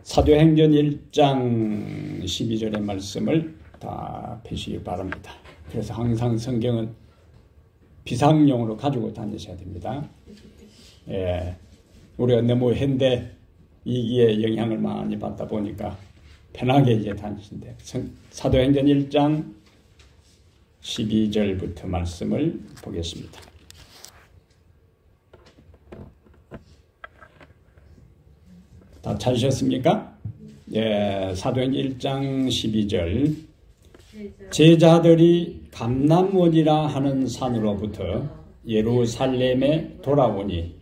사도행전 1장 12절의 말씀을 다 펴시기 바랍니다. 그래서 항상 성경은 비상용으로 가지고 다니셔야 됩니다. 예, 우리가 너무 현대 이기에 영향을 많이 받다 보니까 편하게 이제 다니신데, 사도행전 1장 12절부터 말씀을 보겠습니다. 다 찾으셨습니까? 예, 사도행전 1장 12절. 제자들이 감람원이라 하는 산으로부터 예루살렘에 돌아오니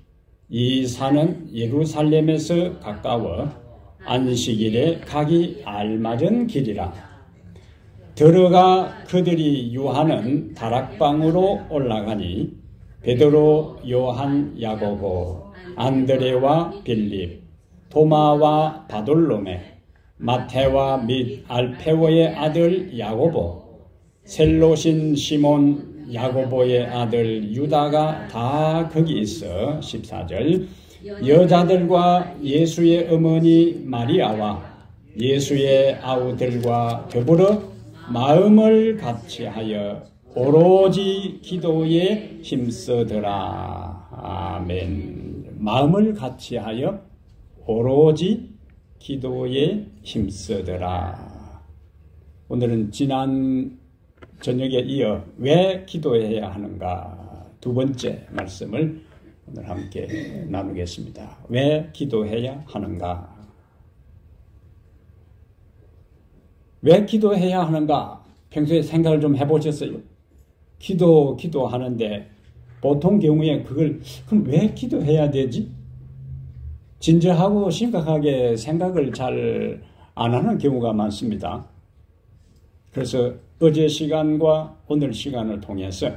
이 산은 예루살렘에서 가까워 안식일에 가기 알맞은 길이라. 들어가 그들이 유하는 다락방으로 올라가니 베드로, 요한, 야고보, 안드레와 빌립, 도마와 바돌로메, 마테와 및 알페오의 아들 야고보, 셀롯인 시몬, 야고보의 아들 유다가 다 거기 있어. 14절. 여자들과 예수의 어머니 마리아와 예수의 아우들과 더불어 마음을 같이하여 오로지 기도에 힘쓰더라. 아멘. 마음을 같이하여 오로지 기도에 힘쓰더라. 오늘은 지난 저녁에 이어 왜 기도해야 하는가 두 번째 말씀을 오늘 함께 나누겠습니다. 왜 기도해야 하는가? 왜 기도해야 하는가? 평소에 생각을 좀 해보셨어요? 기도하는데 보통 경우에 그럼 왜 기도해야 되지? 진지하고 심각하게 생각을 잘 안 하는 경우가 많습니다. 그래서 어제 시간과 오늘 시간을 통해서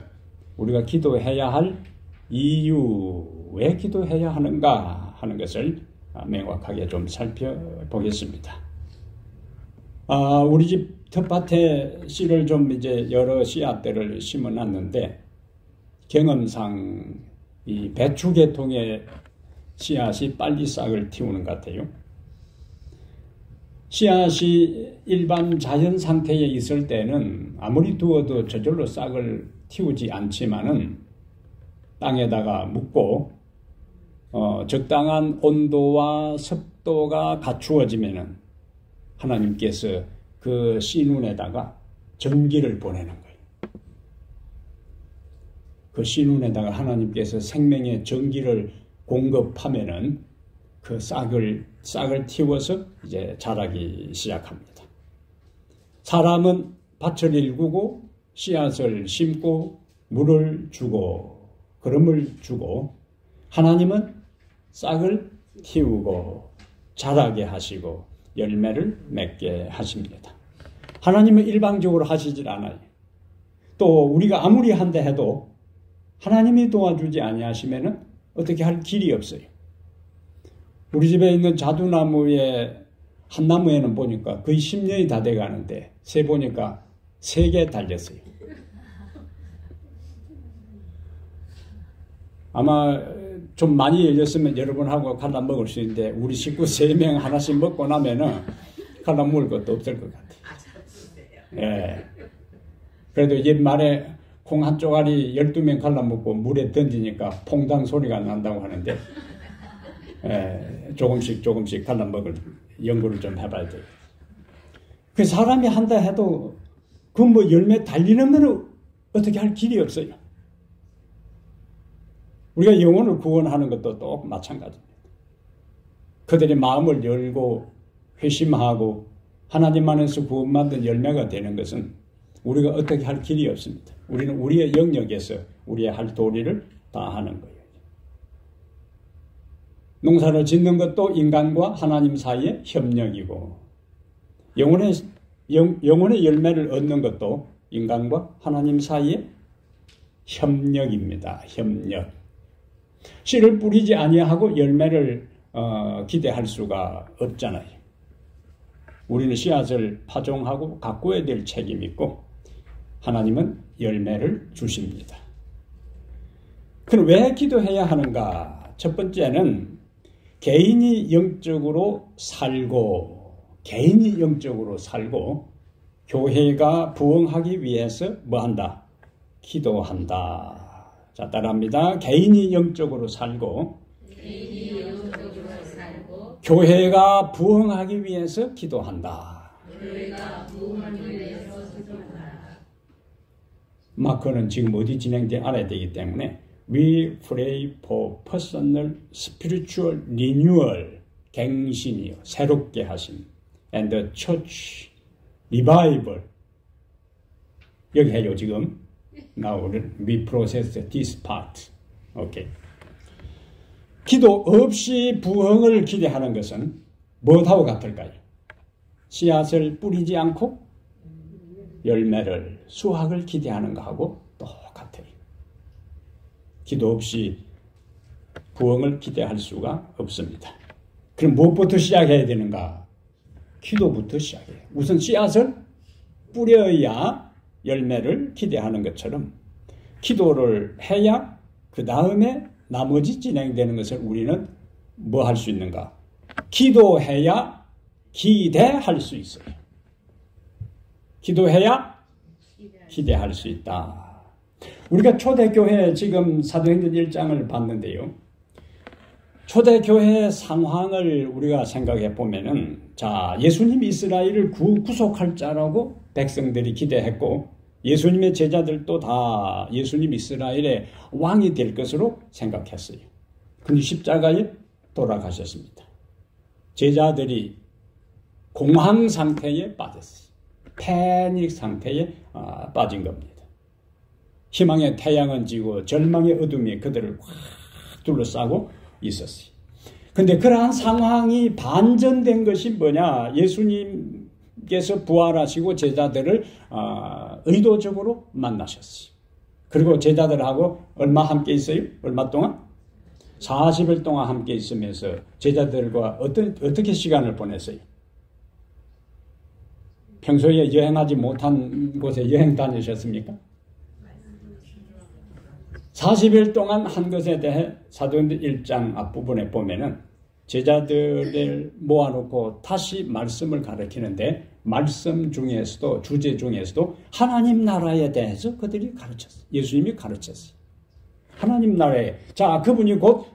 우리가 기도해야 할 이유, 왜 기도해야 하는가 하는 것을 명확하게 좀 살펴보겠습니다. 우리 집 텃밭에 씨를 좀 이제 여러 씨앗들을 심어놨는데 경험상 이 배추 계통의 씨앗이 빨리 싹을 틔우는 것 같아요. 씨앗이 일반 자연 상태에 있을 때는 아무리 두어도 저절로 싹을 틔우지 않지만은 땅에다가 묻고 적당한 온도와 습도가 갖추어지면은 하나님께서 그 씨눈에다가 전기를 보내는 거예요. 그 씨눈에다가 하나님께서 생명의 전기를 공급하면은 그 싹을 틔워서 이제 자라기 시작합니다. 사람은 밭을 일구고 씨앗을 심고 물을 주고 거름을 주고, 하나님은 싹을 틔우고 자라게 하시고 열매를 맺게 하십니다. 하나님은 일방적으로 하시질 않아요. 또 우리가 아무리 한다 해도 하나님이 도와주지 아니하시면은 어떻게 할 길이 없어요. 우리 집에 있는 자두나무의 한 나무에는 보니까 거의 10년이 다 돼가는데 세 보니까 3개 달렸어요. 아마 좀 많이 열렸으면 여러분하고 갈라 먹을 수 있는데 우리 식구 3명 하나씩 먹고 나면은 갈라 먹을 것도 없을 것 같아요. 예. 그래도 옛말에 콩 한 쪼가리 12명 갈라 먹고 물에 던지니까 퐁당 소리가 난다고 하는데, 조금씩 갈라 먹을 연구를 좀 해봐야 돼요. 그 사람이 한다 해도 그 뭐 열매 달리는 거는 어떻게 할 길이 없어요. 우리가 영혼을 구원하는 것도 또 마찬가지입니다. 그들의 마음을 열고 회심하고 하나님 안에서 구원받은 열매가 되는 것은 우리가 어떻게 할 길이 없습니다. 우리는 우리의 영역에서 우리의 할 도리를 다 하는 거예요. 농사를 짓는 것도 인간과 하나님 사이의 협력이고, 영혼의 열매를 얻는 것도 인간과 하나님 사이의 협력입니다. 협력. 씨를 뿌리지 아니하고 열매를 기대할 수가 없잖아요. 우리는 씨앗을 파종하고 가꾸어야 될 책임이 있고 하나님은 열매를 주십니다. 그럼 왜 기도해야 하는가? 첫 번째는 개인이 영적으로 살고 교회가 부흥하기 위해서 뭐한다? 기도한다. 자, 따라합니다. 개인이 영적으로 살고 교회가 부흥하기 위해서 기도한다. 마커는 지금 어디 진행되는지 알아야 되기 때문에 We pray for personal spiritual renewal, 갱신이요, 새롭게 하심, and the church revival. 여기 해요 지금. Now we process this part. Okay. 기도 없이 부흥을 기대하는 것은 무엇하고 같을까요? 씨앗을 뿌리지 않고 열매를, 수확을 기대하는 것하고 똑같아요. 기도 없이 부흥을 기대할 수가 없습니다. 그럼 무엇부터 시작해야 되는가? 기도부터 시작해요. 우선 씨앗을 뿌려야 열매를 기대하는 것처럼 기도를 해야 그 다음에 나머지 진행되는 것을 우리는 뭐 할 수 있는가? 기도해야 기대할 수 있어요. 기도해야 기대할 수 있다. 우리가 초대교회 지금 사도행전 1장을 봤는데요. 초대교회 상황을 우리가 생각해 보면은, 자, 예수님이 이스라엘을 구속할 자라고 백성들이 기대했고, 예수님의 제자들도 다 예수님 이스라엘의 왕이 될 것으로 생각했어요. 근데 십자가에 돌아가셨습니다. 제자들이 공황 상태에 빠졌어요. 패닉 상태에 빠진 겁니다. 희망의 태양은 지고 절망의 어둠이 그들을 확 둘러싸고 있었어요. 근데 그러한 상황이 반전된 것이 뭐냐? 예수님께서 부활하시고 제자들을 의도적으로 만나셨어요. 그리고 제자들하고 얼마 함께 있어요? 얼마 동안? 40일 동안 함께 있으면서 제자들과 어떻게 시간을 보냈어요? 평소에 여행하지 못한 곳에 여행 다니셨습니까? 40일 동안 한 것에 대해 사도행전 1장 앞부분에 보면은 제자들을 모아놓고 다시 말씀을 가르치는데, 말씀 중에서도, 주제 중에서도 하나님 나라에 대해서 그들이 가르쳤어요. 예수님이 가르쳤어요. 하나님 나라에, 자, 그분이 곧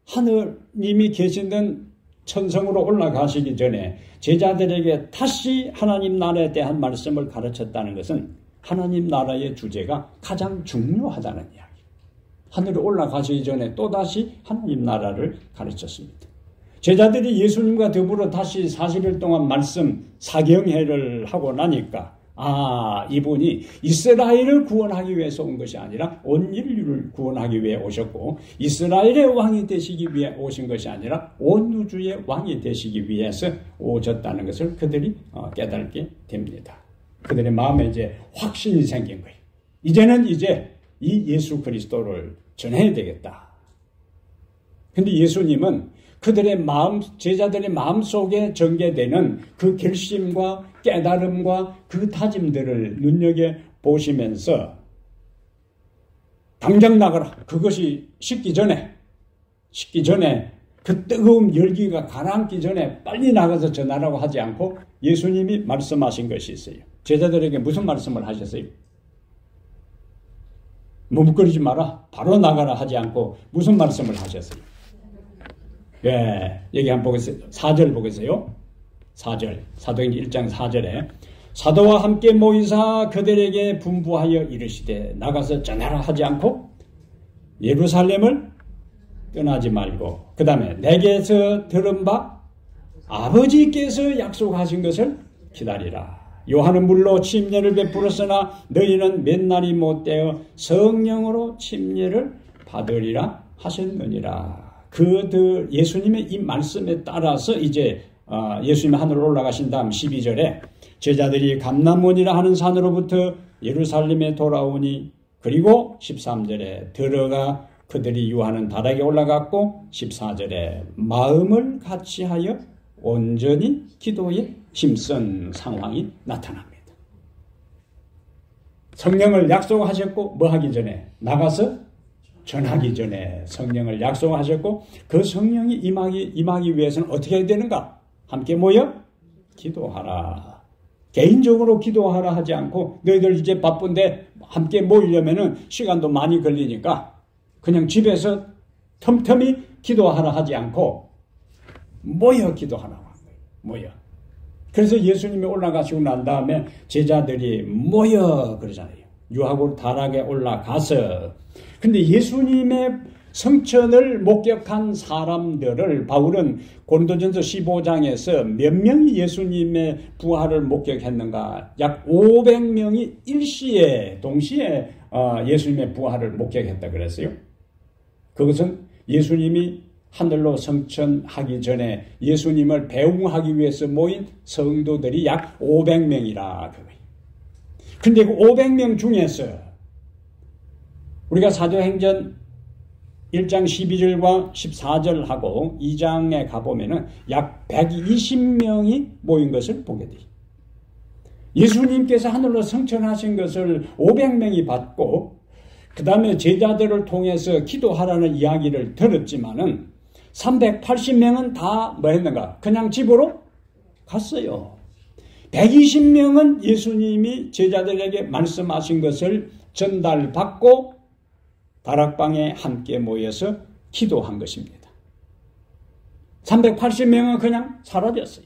하느님이 계시는 천성으로 올라가시기 전에 제자들에게 다시 하나님 나라에 대한 말씀을 가르쳤다는 것은 하나님 나라의 주제가 가장 중요하다는 이야기. 하늘에 올라가시기 전에 또다시 하나님 나라를 가르쳤습니다. 제자들이 예수님과 더불어 다시 40일 동안 말씀 사경회를 하고 나니까, 이분이 이스라엘을 구원하기 위해서 온 것이 아니라 온 인류를 구원하기 위해 오셨고, 이스라엘의 왕이 되시기 위해 오신 것이 아니라 온 우주의 왕이 되시기 위해서 오셨다는 것을 그들이 깨닫게 됩니다. 그들의 마음에 이제 확신이 생긴 거예요. 이제는 이 예수 그리스도를 전해야 되겠다. 근데 예수님은 그들의 마음, 제자들의 마음 속에 전개되는 그 결심과 깨달음과 그 다짐들을 눈여겨보시면서 당장 나가라. 그것이 식기 전에 그 뜨거운 열기가 가라앉기 전에 빨리 나가서 전하라고 하지 않고 예수님이 말씀하신 것이 있어요. 제자들에게 무슨 말씀을 하셨어요? 머뭇거리지 마라. 바로 나가라 하지 않고 무슨 말씀을 하셨어요? 예, 여기 한번 보겠어요. 4절 보겠어요. 4절. 사도행전 1장 4절에 사도와 함께 모이사 그들에게 분부하여 이르시되 나가서 전하라 하지 않고 예루살렘을 떠나지 말고, 그 다음에 내게서 들은 바 아버지께서 약속하신 것을 기다리라. 요한은 물로 침례를 베풀었으나 너희는 몇 날이 못되어 성령으로 침례를 받으리라 하셨느니라. 예수님의 이 말씀에 따라서 이제 예수님이 하늘로 올라가신 다음 12절에 제자들이 감람원이라 하는 산으로부터 예루살렘에 돌아오니, 그리고 13절에 들어가 그들이 유하는 다락에 올라갔고, 14절에 마음을 같이하여 온전히 기도에 힘쓴 상황이 나타납니다. 성령을 약속하셨고 뭐 하기 전에? 나가서 전하기 전에 성령을 약속하셨고 그 성령이 임하기 위해서는 어떻게 해야 되는가? 함께 모여 기도하라. 개인적으로 기도하라 하지 않고 너희들 이제 바쁜데 함께 모이려면은 시간도 많이 걸리니까 그냥 집에서 틈틈이 기도하라 하지 않고 모여 기도하라고 한 거예요. 모여. 그래서 예수님이 올라가시고 난 다음에 제자들이 모여 그러잖아요. 유하고 다락에 올라가서. 근데 예수님의 성천을 목격한 사람들을 바울은 고린도전서 15장에서 몇 명이 예수님의 부활을 목격했는가? 약 500명이 일시에 동시에 예수님의 부활을 목격했다 그랬어요. 그것은 예수님이 하늘로 성천하기 전에 예수님을 배웅하기 위해서 모인 성도들이 약 500명이라 그거예요. 근데 그 500명 중에서 우리가 사도행전 1장 12절과 14절하고 2장에 가보면은 약 120명이 모인 것을 보게 돼요. 예수님께서 하늘로 성천하신 것을 500명이 봤고 그 다음에 제자들을 통해서 기도하라는 이야기를 들었지만은 380명은 다 뭐 했는가? 그냥 집으로 갔어요. 120명은 예수님이 제자들에게 말씀하신 것을 전달받고 다락방에 함께 모여서 기도한 것입니다. 380명은 그냥 사라졌어요.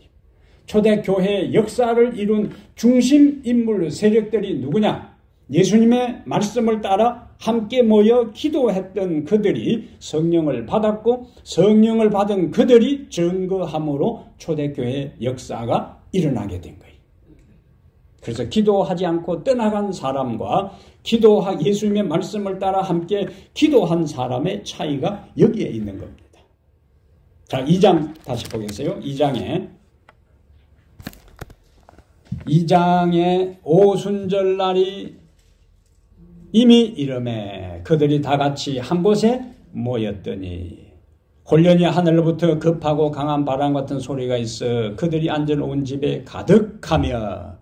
초대교회의 역사를 이룬 중심 인물 세력들이 누구냐? 예수님의 말씀을 따라 함께 모여 기도했던 그들이 성령을 받았고 성령을 받은 그들이 증거함으로 초대교회의 역사가 일어나게 된 거예요. 그래서 기도하지 않고 떠나간 사람과 예수님의 말씀을 따라 함께 기도한 사람의 차이가 여기에 있는 겁니다. 자, 2장 다시 보겠어요. 2장에 오순절날이 이미 이름에 그들이 다 같이 한 곳에 모였더니 홀련히 하늘로부터 급하고 강한 바람 같은 소리가 있어 그들이 앉아놓은 집에 가득하며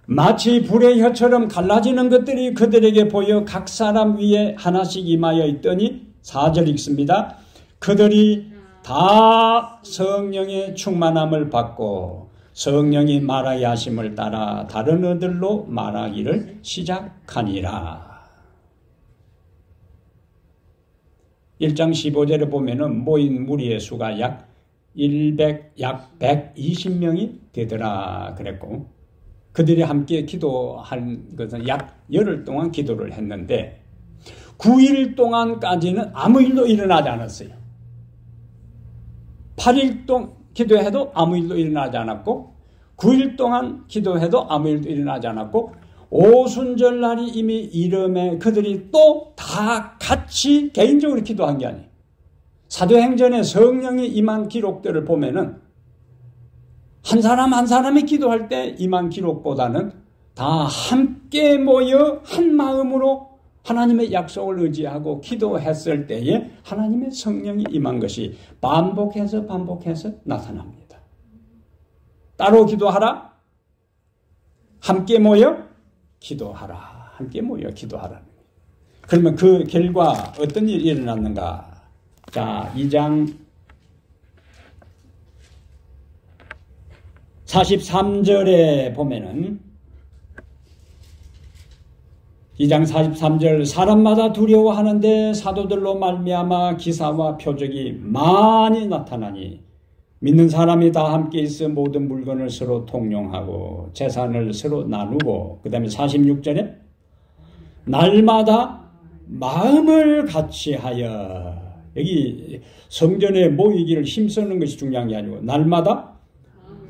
마치 불의 혀처럼 갈라지는 것들이 그들에게 보여 각 사람 위에 하나씩 임하여 있더니 4절 읽습니다. 그들이 다 성령의 충만함을 받고 성령이 말하게 하심을 따라 다른 어들로 말하기를 시작하니라. 1장 15절에 보면은 모인 무리의 수가 약 120명이 되더라 그랬고 그들이 함께 기도한 것은 약 열흘 동안 기도를 했는데 9일 동안까지는 아무 일도 일어나지 않았어요. 8일 동안 기도해도 아무 일도 일어나지 않았고 9일 동안 기도해도 아무 일도 일어나지 않았고 오순절날이 이미 이름에 그들이 또 다 같이 개인적으로 기도한 게 아니에요. 사도행전에 성령이 임한 기록들을 보면은 한 사람 한 사람이 기도할 때 임한 기록보다는 다 함께 모여 한 마음으로 하나님의 약속을 의지하고 기도했을 때에 하나님의 성령이 임한 것이 반복해서 나타납니다. 따로 기도하라. 함께 모여 기도하라. 함께 모여 기도하라. 그러면 그 결과 어떤 일이 일어났는가? 자, 2장 43절에 보면은 2장 43절 사람마다 두려워하는데 사도들로 말미암아 기사와 표적이 많이 나타나니 믿는 사람이 다 함께 있어 모든 물건을 서로 통용하고 재산을 서로 나누고 그 다음에 46절에 날마다 마음을 같이하여 여기 성전에 모이기를 힘쓰는 것이 중요한 게 아니고 날마다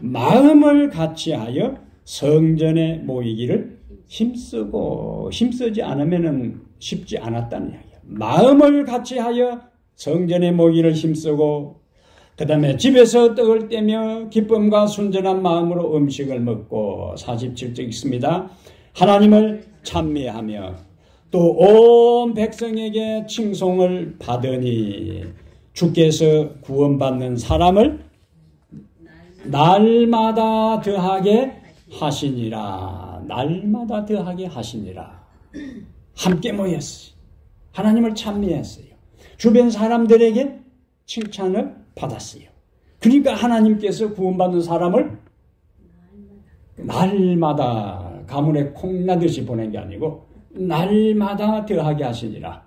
마음을 같이하여 성전에 모이기를 힘쓰지 않으면 쉽지 않았다는 이야기야. 마음을 같이하여 성전에 모이기를 힘쓰고 그 다음에 집에서 떡을 떼며 기쁨과 순전한 마음으로 음식을 먹고 47절 있습니다. 하나님을 찬미하며 또 온 백성에게 칭송을 받으니 주께서 구원받는 사람을 날마다 더하게 하시니라. 날마다 더하게 하시니라. 함께 모였어요. 하나님을 찬미했어요. 주변 사람들에게 칭찬을 받았어요. 그러니까 하나님께서 구원받는 사람을 날마다 가문에 콩나듯이 보낸 게 아니고 날마다 더하게 하시니라.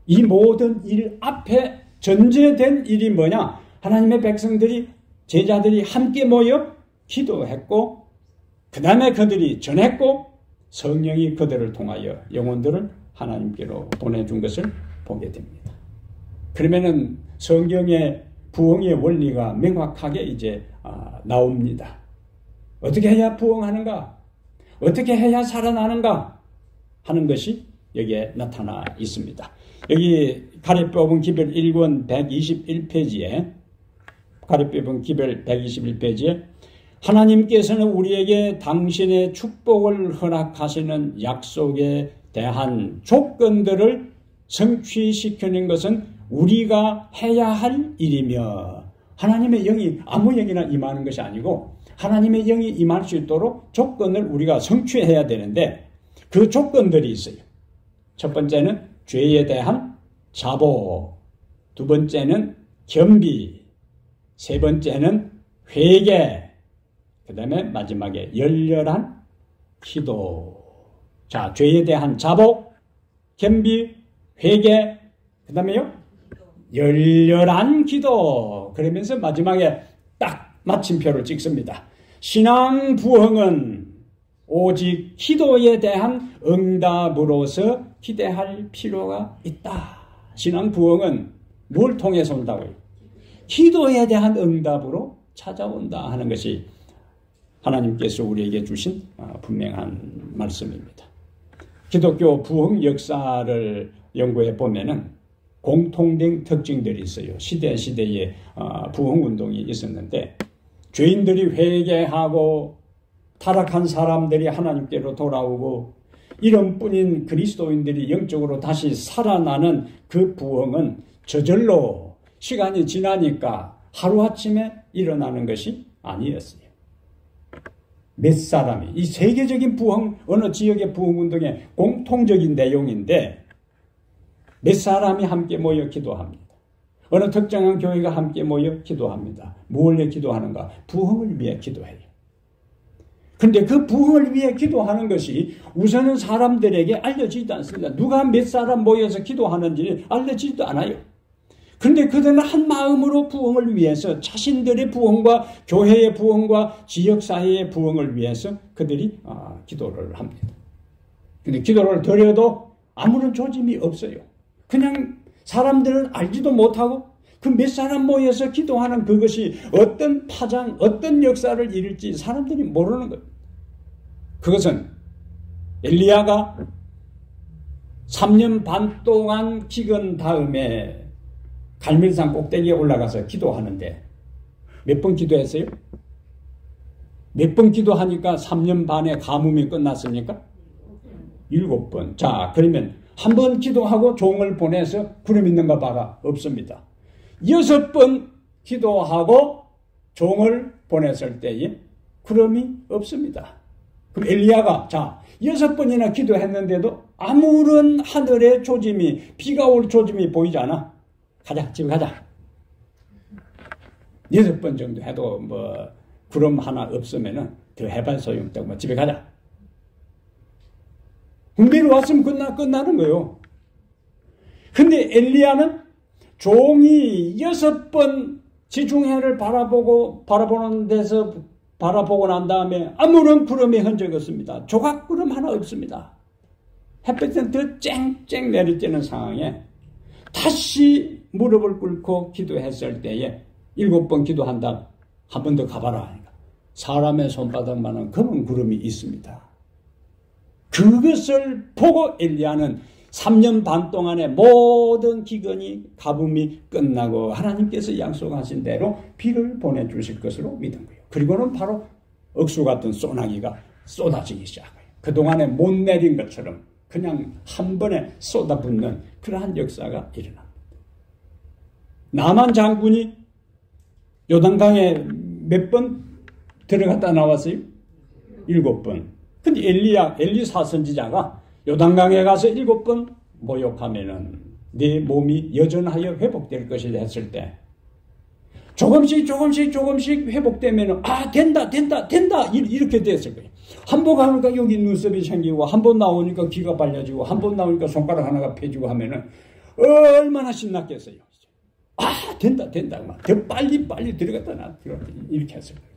이 모든 일 앞에 전제된 일이 뭐냐? 하나님의 백성들이, 제자들이 함께 모여 기도했고, 그 다음에 그들이 전했고, 성령이 그들을 통하여 영혼들을 하나님께로 보내준 것을 보게 됩니다. 그러면은 성경의 부흥의 원리가 명확하게 이제 나옵니다. 어떻게 해야 부흥하는가? 어떻게 해야 살아나는가? 하는 것이 여기에 나타나 있습니다. 여기 가래 뽑은 기별 1권 121페이지에 가래 뽑은 기별 121페이지에 하나님께서는 우리에게 당신의 축복을 허락하시는 약속에 대한 조건들을 성취시키는 것은 우리가 해야 할 일이며, 하나님의 영이 아무 영이나 임하는 것이 아니고 하나님의 영이 임할 수 있도록 조건을 우리가 성취해야 되는데, 그 조건들이 있어요. 첫 번째는 죄에 대한 자복, 두 번째는 겸비, 세 번째는 회개, 그 다음에 마지막에 열렬한 기도. 자, 죄에 대한 자복, 겸비, 회개, 그 다음에요 열렬한 기도. 그러면서 마지막에 딱 마침표를 찍습니다. 신앙 부흥은 오직 기도에 대한 응답으로서 기대할 필요가 있다. 신앙 부흥은 뭘 통해서 온다고요? 기도에 대한 응답으로 찾아온다 하는 것이 하나님께서 우리에게 주신 분명한 말씀입니다. 기독교 부흥 역사를 연구해 보면은 공통된 특징들이 있어요. 시대에 부흥 운동이 있었는데, 죄인들이 회개하고 타락한 사람들이 하나님께로 돌아오고 이런 뿐인 그리스도인들이 영적으로 다시 살아나는 그 부흥은 저절로 시간이 지나니까 하루아침에 일어나는 것이 아니었어요. 몇 사람이, 이 세계적인 부흥, 어느 지역의 부흥 운동의 공통적인 내용인데, 몇 사람이 함께 모여 기도합니다. 어느 특정한 교회가 함께 모여 기도합니다. 무엇을 위해 기도하는가? 부흥을 위해 기도해요. 그런데 그 부흥을 위해 기도하는 것이 우선은 사람들에게 알려지지도 않습니다. 누가 몇 사람 모여서 기도하는지 알려지지도 않아요. 그런데 그들은 한 마음으로 부흥을 위해서, 자신들의 부흥과 교회의 부흥과 지역사회의 부흥을 위해서 그들이 기도를 합니다. 그런데 기도를 드려도 아무런 조짐이 없어요. 그냥 사람들은 알지도 못하고 그 몇 사람 모여서 기도하는 그것이 어떤 파장, 어떤 역사를 이룰지 사람들이 모르는 거예요. 그것은 엘리야가 3년 반 동안 기근 다음에 갈멜산 꼭대기에 올라가서 기도하는데 몇 번 기도했어요? 몇 번 기도하니까 3년 반의 가뭄이 끝났습니까? 7번. 자, 그러면 한 번 기도하고 종을 보내서 구름 있는가 봐라. 없습니다. 6번 기도하고 종을 보냈을 때에 구름이 없습니다. 그럼 엘리야가 6번이나 기도했는데도 아무런 하늘의 조짐이, 비가 올 조짐이 보이지 않아. 가자, 집에 가자. 6번 정도 해도 구름 하나 없으면은 더 해발 소용없다고 집에 가자. 군대로 왔으면 끝나는 거예요. 근데 엘리야는 종이 6번 지중해를 바라보는 데서 바라보고 난 다음에 아무런 구름의 흔적이 없습니다. 조각구름 하나 없습니다. 햇볕은 더 쨍쨍 내리쬐는 상황에 다시 무릎을 꿇고 기도했을 때에 7번 기도한다. 한 번 더 가봐라. 사람의 손바닥만한 검은 구름이 있습니다. 그것을 보고 엘리야는 3년 반 동안의 모든 기근이, 가뭄이 끝나고 하나님께서 약속하신 대로 비를 보내주실 것으로 믿은 거예요. 그리고는 바로 억수 같은 소나기가 쏟아지기 시작해요. 그동안에 못 내린 것처럼 그냥 한 번에 쏟아붓는 그러한 역사가 일어납니다. 나만 장군이 요단강에 몇 번 들어갔다 나왔어요? 7번. 근데 엘리사 선지자가 요단강에 가서 7번 모욕하면은 네 몸이 여전하여 회복될 것이라 했을 때 조금씩 회복되면은 된다 이렇게 됐을 거예요. 한 번 가니까 여기 눈썹이 생기고 한 번 나오니까 귀가 빨려지고 한 번 나오니까 손가락 하나가 펴지고 하면은 얼마나 신났겠어요. 된다 더 빨리 들어갔다 들어갔다 이렇게 했을 거예요.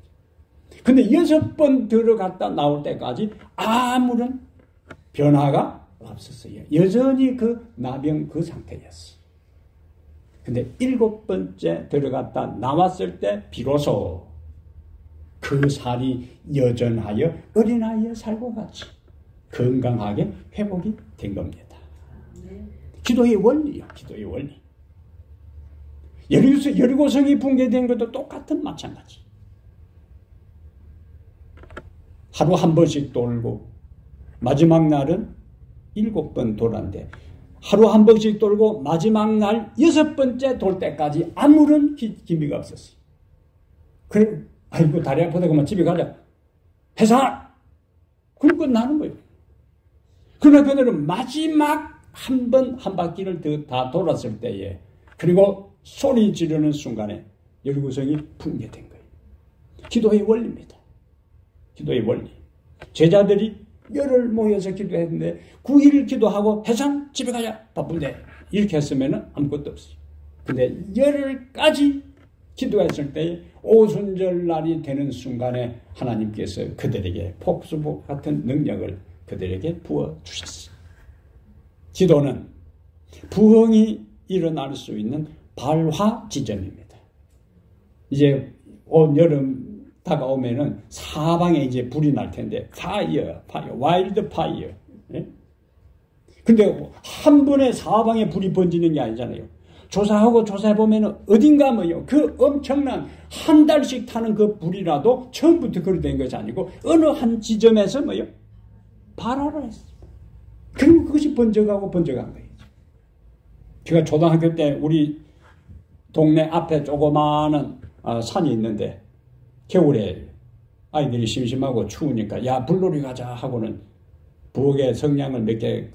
근데 6번 들어갔다 나올 때까지 아무런 변화가 없었어요. 여전히 그 나병 그 상태였어요. 근데 7번째 들어갔다 나왔을 때 비로소 그 살이 여전하여 어린아이의 살과 같이 건강하게 회복이 된 겁니다. 기도의 원리요. 기도의 원리. 여리고성이 붕괴된 것도 똑같은 마찬가지. 하루 한 번씩 돌고 마지막 날은 7번 돌았는데 하루 한 번씩 돌고 마지막 날 6번째 돌 때까지 아무런 기미가 없었어요. 그래, 아이고 다리 아프다 그러면 집에 가자. 해산! 그럼 끝나는 거예요. 그러나 그들은 마지막 한 바퀴를 더 다 돌았을 때에 그리고 소리 지르는 순간에 여리고성이 붕괴된 거예요. 기도의 원리입니다. 기도의 원리. 제자들이 열흘 모여서 기도했는데 9일 기도하고 해산 집에 가자 바쁜데 이렇게 했으면 아무것도 없어요. 근데 열흘까지 기도했을 때 오순절 날이 되는 순간에 하나님께서 그들에게 폭수복 같은 능력을 그들에게 부어주셨어요. 기도는 부흥이 일어날 수 있는 발화 지점입니다. 이제 온 여름 다가오면은 사방에 이제 불이 날 텐데 파이어, 와일드 파이어. 예? 근데 한 번에 사방에 불이 번지는 게 아니잖아요. 조사해보면은 어딘가 뭐요. 그 엄청난 한 달씩 타는 그 불이라도 처음부터 그렇게 된 것이 아니고 어느 한 지점에서 뭐요. 발화를 했어요. 그리고 그것이 번져간 거예요. 제가 초등학교 때 우리 동네 앞에 조그마한 산이 있는데 겨울에 아이들이 심심하고 추우니까 야 불놀이 가자 하고는 부엌에 성냥을 몇 개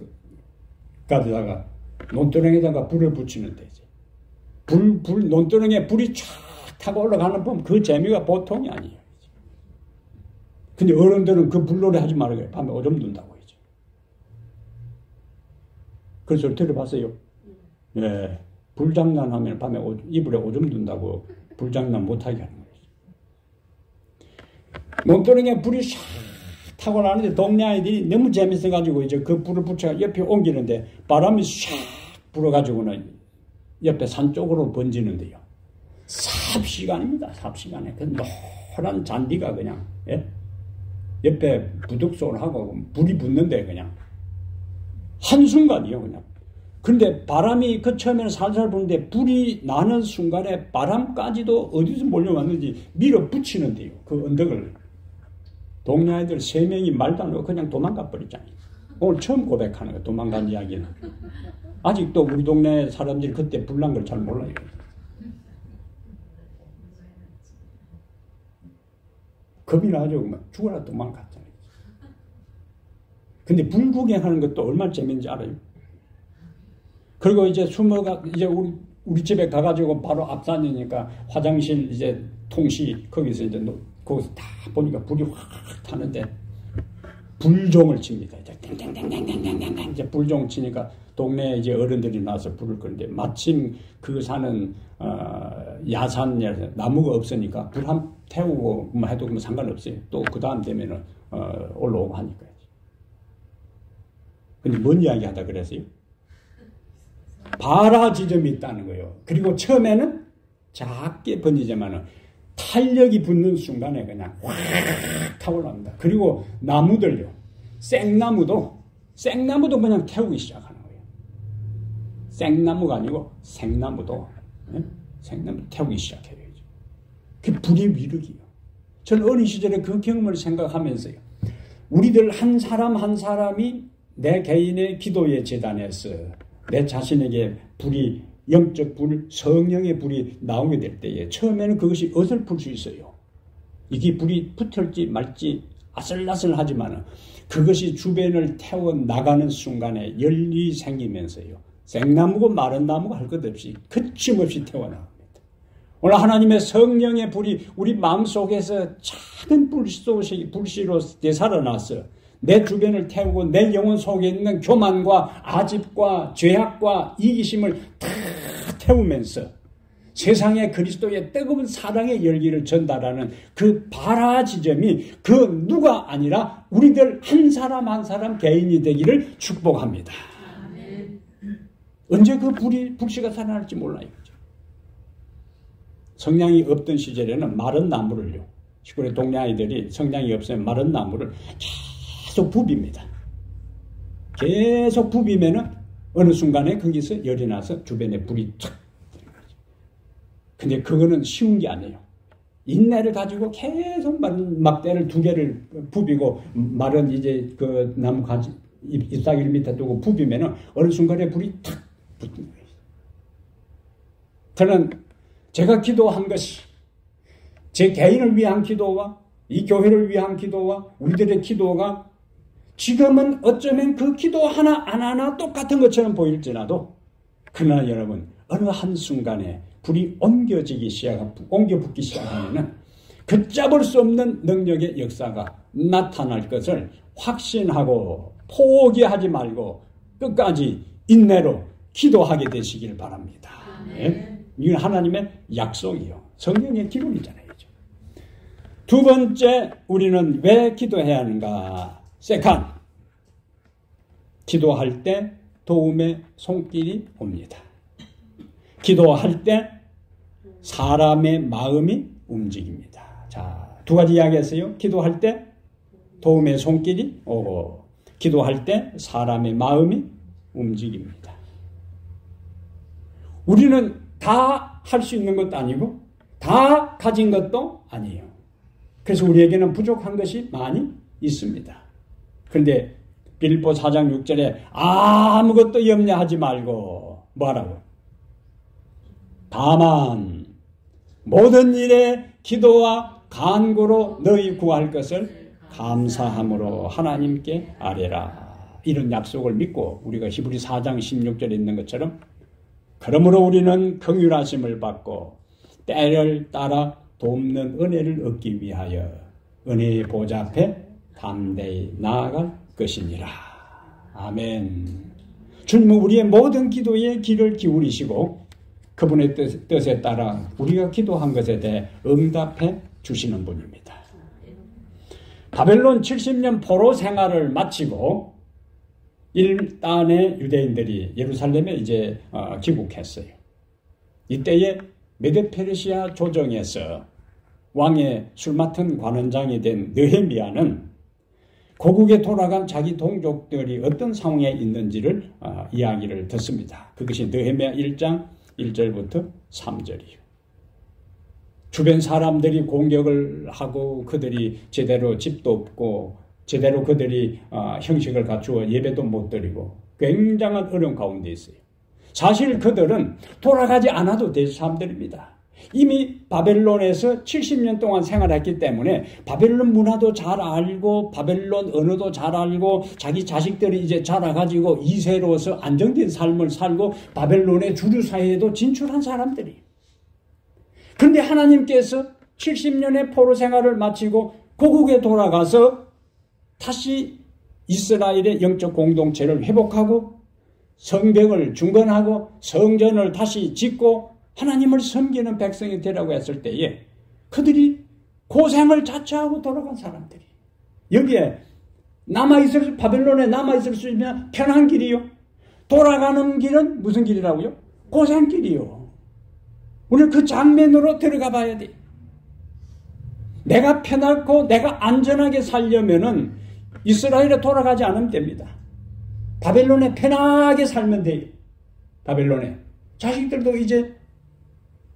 가져다가 논두렁에다가 불을 붙이는데 논두렁에 불이 쫙 타고 올라가는 법 그 재미가 보통이 아니에요. 근데 어른들은 그 불놀이 하지 말아요. 밤에 오줌 둔다고 하죠. 그 소리 들어봤어요? 네. 불장난하면 밤에 이불에 오줌 둔다고 불장난 못하게 하는 거예요. 논두렁에 불이 샥 타고 나는데 동네 아이들이 너무 재밌어가지고 이제 그 불을 붙여 옆에 옮기는데 바람이 샥 불어가지고는 옆에 산 쪽으로 번지는데요. 삽시간입니다. 삽시간에 그 노란 잔디가 그냥 옆에 부득소하고 불이 붙는데 그냥 한순간이요 그냥. 근데 바람이 그 처음에는 살살 부는데 불이 나는 순간에 바람까지도 어디서 몰려왔는지 밀어붙이는데요. 그 언덕을. 동네 아이들 3명이 말도 안 하고 그냥 도망가 버렸잖아요. 오늘 처음 고백하는 거예요. 도망간 이야기는. 아직도 우리 동네 사람들이 그때 불난 걸 잘 몰라요. 겁이 나가지고 막 죽어라 도망갔잖아요. 근데 불 구경하는 것도 얼마나 재밌는지 알아요? 그리고 이제 이제 우리 집에 가가지고 바로 앞산이니까 화장실 이제 통시 거기서 이제 거기서 다 보니까 불이 확 타는데 불종을 칩니다. 이제 땡땡땡땡땡땡땡 이제 불종 치니까 동네 이제 어른들이 나와서 불을 끄는데 마침 그 산은 야산이라서 나무가 없으니까 불 한 태우고 해도 뭐 상관없어요. 또 그 다음 되면은 올라오고 하니까요. 근데 뭔 이야기 하다 그랬어요? 발화 지점이 있다는 거예요. 그리고 처음에는 작게 번지지만은 탄력이 붙는 순간에 그냥 확 타올라옵니다. 그리고 나무들요. 생나무도 그냥 태우기 시작하는 거예요. 생나무가 아니고 생나무도 생나무 태우기 시작해요. 그 불의 위력이요. 저는 어린 시절에 그 경험을 생각하면서요. 우리들 한 사람 한 사람이 내 개인의 기도의 재단에서 내 자신에게 불이 영적 불, 성령의 불이 나오게 될 때에 처음에는 그것이 어설플 수 있어요. 이게 불이 붙을지 말지 아슬아슬하지만 그것이 주변을 태워 나가는 순간에 열이 생기면서요. 생나무고 마른 나무가 할 것 없이 거침없이 태워나갑니다. 오늘 하나님의 성령의 불이 우리 마음속에서 작은 불씨로 되살아나서 내 주변을 태우고 내 영혼 속에 있는 교만과 아집과 죄악과 이기심을 다 태우면서 세상에 그리스도의 뜨거운 사랑의 열기를 전달하는 그 발화 지점이 그 누가 아니라 우리들 한 사람 한 사람 개인이 되기를 축복합니다. 아멘. 언제 그 불씨가 살아날지 몰라요. 성냥이 없던 시절에는 마른 나무를요. 시골의 동네 아이들이 성냥이 없으면 마른 나무를 계속 부빕니다. 계속 부비면은 어느 순간에 거기서 열이 나서 주변에 불이 탁. 근데 그거는 쉬운 게 아니에요. 인내를 가지고 계속 막대를 2개를 부비고 마른 이제 그 나무 가지 잎사귀를 밑에 두고 부비면은 어느 순간에 불이 탁 붙는 거예요. 저는 제가 기도한 것이 제 개인을 위한 기도와 이 교회를 위한 기도와 우리들의 기도가 지금은 어쩌면 그 기도 하나 똑같은 것처럼 보일지라도 그러나 여러분 어느 한순간에 불이 옮겨 붙기 시작하면은 걷잡을 수 없는 능력의 역사가 나타날 것을 확신하고 포기하지 말고 끝까지 인내로 기도하게 되시길 바랍니다. 네? 이건 하나님의 약속이요. 성령의 기록이잖아요. 두 번째, 우리는 왜 기도해야 하는가? 세컨, 기도할 때 도움의 손길이 옵니다. 기도할 때 사람의 마음이 움직입니다. 자, 2가지 이야기했어요. 기도할 때 도움의 손길이 오고, 기도할 때 사람의 마음이 움직입니다. 우리는 다 할 수 있는 것도 아니고 다 가진 것도 아니에요. 그래서 우리에게는 부족한 것이 많이 있습니다. 그런데 빌립보 4장 6절에 아무것도 염려하지 말고 뭐라고? 다만 모든 일에 기도와 간구로 너희 구할 것을 감사함으로 하나님께 아뢰라. 이런 약속을 믿고 우리가 히브리 4장 16절에 있는 것처럼 그러므로 우리는 긍휼하심을 받고 때를 따라 돕는 은혜를 얻기 위하여 은혜의 보좌 앞에 담대히 나아갈 것이니라. 아멘. 주님은 우리의 모든 기도에 귀를 기울이시고 그분의 뜻에 따라 우리가 기도한 것에 대해 응답해 주시는 분입니다. 바벨론 70년 포로 생활을 마치고 일단의 유대인들이 예루살렘에 이제 귀국했어요. 이때에 메데페르시아 조정에서 왕의 술 맡은 관원장이 된 느헤미야는 고국에 돌아간 자기 동족들이 어떤 상황에 있는지를 이야기를 듣습니다. 그것이 느헤미야 1장 1절부터 3절이에요. 주변 사람들이 공격을 하고 그들이 제대로 집도 없고 제대로 그들이 형식을 갖추어 예배도 못 드리고 굉장한 어려움 가운데 있어요. 사실 그들은 돌아가지 않아도 될 사람들입니다. 이미 바벨론에서 70년 동안 생활했기 때문에 바벨론 문화도 잘 알고 바벨론 언어도 잘 알고 자기 자식들이 이제 자라가지고 2세로서 안정된 삶을 살고 바벨론의 주류 사회에도 진출한 사람들이. 그런데 하나님께서 70년의 포로 생활을 마치고 고국에 돌아가서 다시 이스라엘의 영적 공동체를 회복하고 성벽을 중건하고 성전을 다시 짓고 하나님을 섬기는 백성이 되라고 했을 때에 그들이 고생을 자처하고 돌아간 사람들이 여기에 바벨론에 남아있을 수 있는 편한 길이요. 돌아가는 길은 무슨 길이라고요? 고생길이요. 우리는 그 장면으로 들어가 봐야 돼. 내가 편하고 내가 안전하게 살려면은 이스라엘에 돌아가지 않으면 됩니다. 바벨론에 편하게 살면 돼요. 바벨론에. 자식들도 이제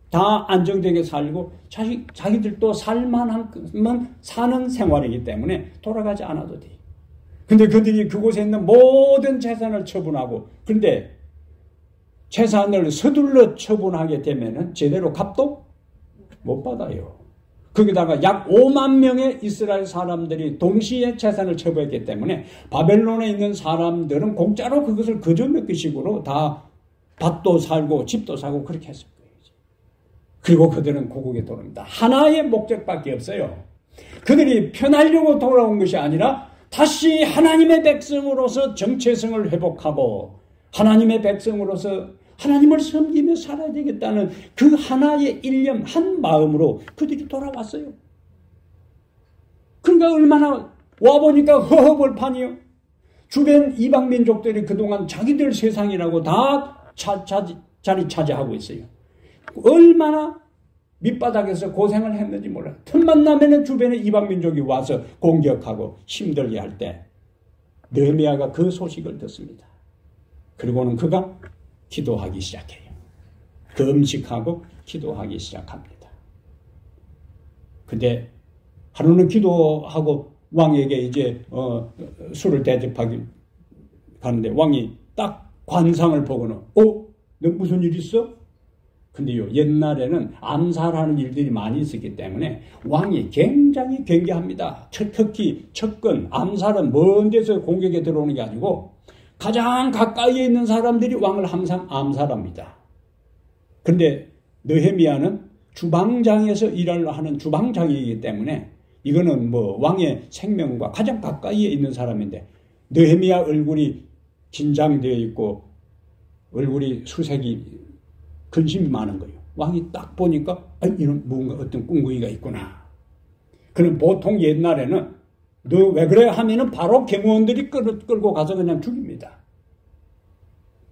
다 안정되게 살고 자기들도 살만하면 사는 생활이기 때문에 돌아가지 않아도 돼요. 근데 그들이 그곳에 있는 모든 재산을 처분하고 그런데 재산을 서둘러 처분하게 되면은 제대로 값도 못 받아요. 거기다가 약 5만 명의 이스라엘 사람들이 동시에 재산을 처분했기 때문에 바벨론에 있는 사람들은 공짜로 그것을 거저 먹기식으로 다 밭도 살고 집도 사고 그렇게 했을 거예요. 그리고 그들은 고국에 돌아옵니다. 하나의 목적밖에 없어요. 그들이 편하려고 돌아온 것이 아니라 다시 하나님의 백성으로서 정체성을 회복하고 하나님의 백성으로서 하나님을 섬기며 살아야 되겠다는 그 하나의 일념, 한 마음으로 그들이 돌아왔어요. 그러니까 얼마나 와보니까 허허벌판이요. 주변 이방민족들이 그동안 자기들 세상이라고 다 자리 차지하고 있어요. 얼마나 밑바닥에서 고생을 했는지 몰라요. 틈만 나면 주변에 이방민족이 와서 공격하고 힘들게 할 때 느헤미야가 그 소식을 듣습니다. 그리고는 그가 기도하기 시작해요. 금식하고 기도하기 시작합니다. 근데 하루는 기도하고 왕에게 이제 술을 대접하기 가는데 왕이 딱 관상을 보고는 너 무슨 일 있어? 근데요, 옛날에는 암살하는 일들이 많이 있었기 때문에 왕이 굉장히 경계합니다. 특히 척근, 암살은 먼 데서 공격에 들어오는 게 아니고 가장 가까이에 있는 사람들이 왕을 항상 암살합니다. 그런데 느헤미야는 주방장에서 일을 하는 주방장이기 때문에 이거는 뭐 왕의 생명과 가장 가까이에 있는 사람인데 느헤미야 얼굴이 긴장되어 있고 얼굴이 수색이 근심이 많은 거예요. 왕이 딱 보니까 이런 뭔가 어떤 꿍꿍이가 있구나. 그럼 보통 옛날에는 너 왜 그래 하면은 바로 경호원들이 끌고 가서 그냥 죽입니다.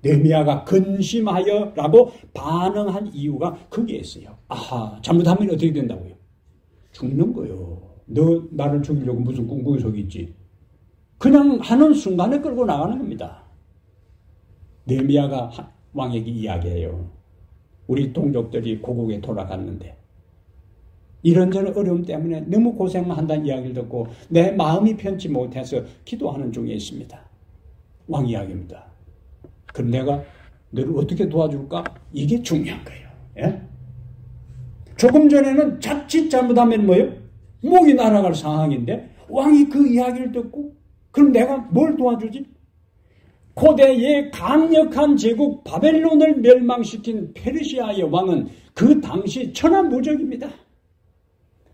느헤미야가 근심하여라고 반응한 이유가 거기에 있어요. 아하, 잘못하면 어떻게 된다고요? 죽는 거요. 너 나를 죽이려고 무슨 꿍꿍이 속이 있지? 그냥 하는 순간에 끌고 나가는 겁니다. 느헤미야가 왕에게 이야기해요. 우리 동족들이 고국에 돌아갔는데 이런저런 어려움 때문에 너무 고생한다는 이야기를 듣고 내 마음이 편치 못해서 기도하는 중에 있습니다. 왕 이야기입니다. 그럼 내가 너를 어떻게 도와줄까? 이게 중요한 거예요. 예? 조금 전에는 자칫 잘못하면 뭐예요? 목이 날아갈 상황인데 왕이 그 이야기를 듣고 그럼 내가 뭘 도와주지? 고대의 강력한 제국 바벨론을 멸망시킨 페르시아의 왕은 그 당시 천하무적입니다.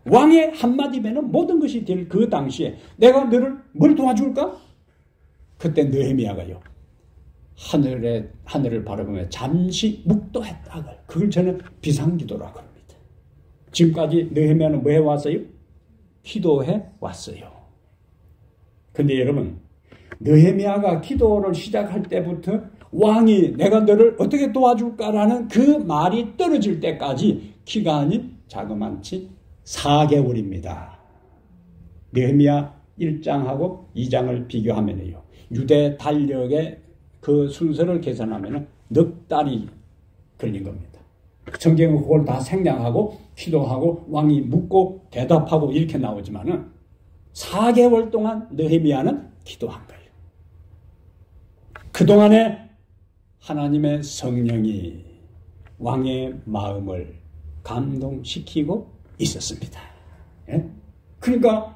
왕의 한마디면 모든 것이 될 그 당시에 내가 너를 뭘 도와줄까? 그때 느헤미야가요. 하늘을 바라보며 잠시 묵도했다. 그걸 저는 비상기도라고 합니다. 지금까지 느헤미야는 뭐 해왔어요? 기도해 왔어요. 근데 여러분 느헤미야가 기도를 시작할 때부터 왕이 내가 너를 어떻게 도와줄까라는 그 말이 떨어질 때까지 기간이 자그만치 4개월입니다. 느헤미야 1장하고 2장을 비교하면요. 유대 달력의 그 순서를 계산하면 넉 달이 걸린 겁니다. 성경은 그걸 다 생략하고 기도하고 왕이 묻고 대답하고 이렇게 나오지만은 4개월 동안 느헤미야는 기도한 거예요. 그동안에 하나님의 성령이 왕의 마음을 감동시키고 있었습니다. 예? 그러니까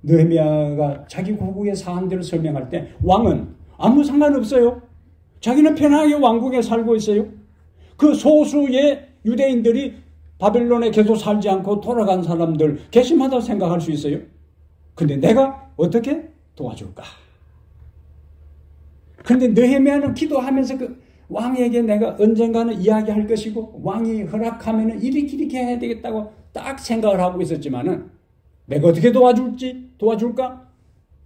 느헤미야가 자기 고국의 사항들을 설명할 때 왕은 아무 상관없어요. 자기는 편하게 왕국에 살고 있어요. 그 소수의 유대인들이 바벨론에 계속 살지 않고 돌아간 사람들 괘씸하다고 생각할 수 있어요. 근데 내가 어떻게 도와줄까? 그런데 느헤미야는 기도하면서 그 왕에게 내가 언젠가는 이야기할 것이고 왕이 허락하면 이렇게 해야 되겠다고 딱 생각을 하고 있었지만은 내가 어떻게 도와줄까?